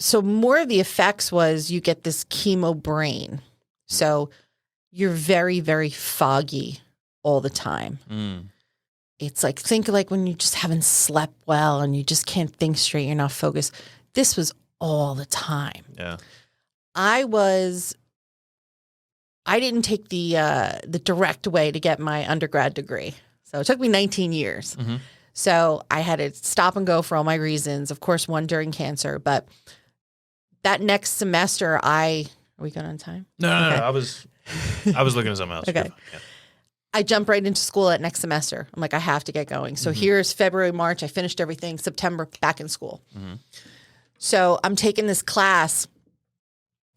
So more of the effects was you get this chemo brain. So you're very, very foggy all the time. It's like, think like when you just haven't slept well and you just can't think straight, you're not focused. This was all the time. Yeah. I didn't take the direct way to get my undergrad degree. So it took me 19 years. Mm-hmm. So I had to stop and go for all my reasons. Of course, one during cancer, but that next semester are we good on time? No, I was looking at something else. Okay. Yeah. I jumped right into school at next semester. I'm like, I have to get going. So here's February, March. I finished everything. September, back in school. Mm-hmm. So I'm taking this class.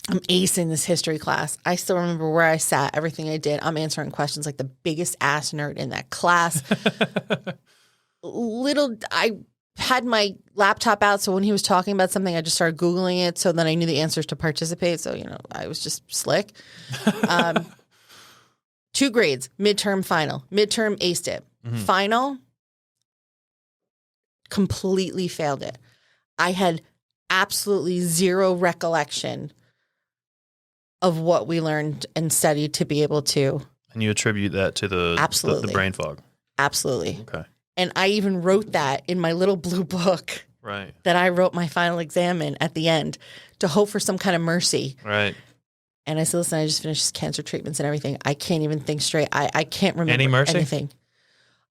I'm acing this history class. I still remember where I sat, everything I did. I'm answering questions like the biggest ass nerd in that class. I had my laptop out, so when he was talking about something, I just started Googling it, so then I knew the answers to participate. So, I was just slick. 2 grades, midterm, final. Midterm, aced it. Mm-hmm. Final, completely failed it. I had absolutely zero recollection of what we learned and studied to be able to. And you attribute that to the brain fog? Absolutely. Okay. And I even wrote that in my little blue book. Right. That I wrote my final exam in at the end to hope for some kind of mercy. Right. And I said, listen, I just finished cancer treatments and everything. I can't even think straight. I can't remember any mercy? Anything.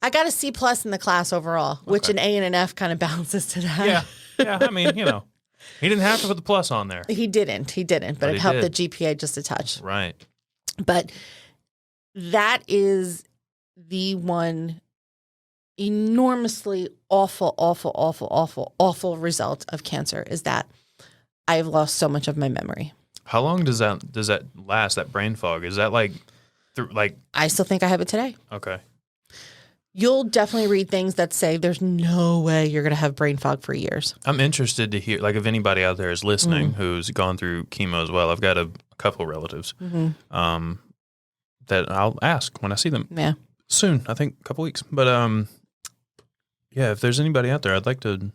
I got a C+ in the class overall, which an A and an F kind of balances to that. Yeah. Yeah. I mean, he didn't have to put the plus on there. He didn't. But it helped the GPA just a touch. Right. But that is the one enormously awful result of cancer is that I've lost so much of my memory. How long does that last, that brain fog? Is that like I still think I have it today. Okay. You'll definitely read things that say there's no way you're going to have brain fog for years. I'm interested to hear, like, if anybody out there is listening who's gone through chemo as well. I've got a couple relatives that I'll ask when I see them. Yeah. Soon, I think a couple weeks. But yeah, if there's anybody out there, I'd like to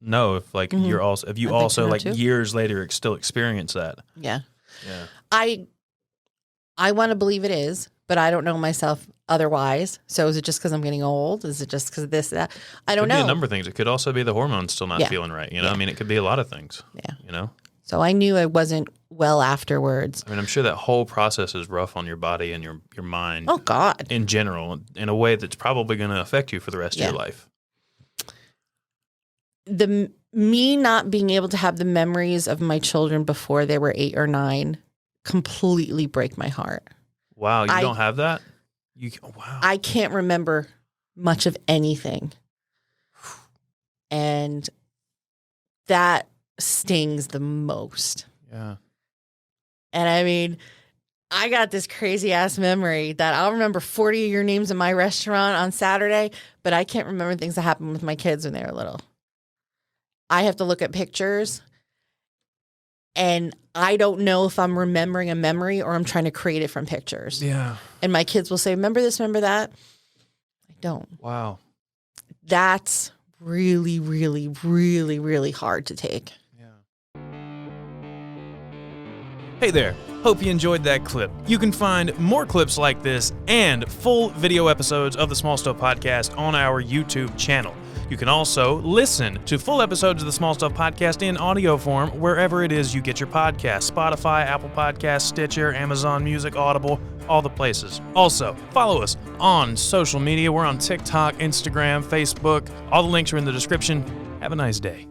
know if you're also, if you also like too. Years later still experience that. Yeah. Yeah. I want to believe it is, but I don't know myself otherwise. So is it just because I'm getting old? Is it just because of this, that? I don't know. It could be a number of things. It could also be the hormones still not feeling right. I mean, it could be a lot of things. Yeah. So I knew I wasn't well afterwards. I mean, I'm sure that whole process is rough on your body and your mind. Oh, God. In general, in a way that's probably going to affect you for the rest of your life. Me not being able to have the memories of my children before they were 8 or 9 completely break my heart. Wow, you don't have that? Wow. I can't remember much of anything. And that stings the most. Yeah. And I mean, I got this crazy ass memory that I'll remember 40 of your names in my restaurant on Saturday, but I can't remember things that happened with my kids when they were little. I have to look at pictures, and I don't know if I'm remembering a memory or I'm trying to create it from pictures. Yeah. And my kids will say, remember this, remember that? I don't. Wow. That's really, really, really, really hard to take. Yeah. Hey there. Hope you enjoyed that clip. You can find more clips like this and full video episodes of the Small Stuff Podcast on our YouTube channel. You can also listen to full episodes of the Small Stuff Podcast in audio form wherever it is you get your podcasts. Spotify, Apple Podcasts, Stitcher, Amazon Music, Audible, all the places. Also, follow us on social media. We're on TikTok, Instagram, Facebook. All the links are in the description. Have a nice day.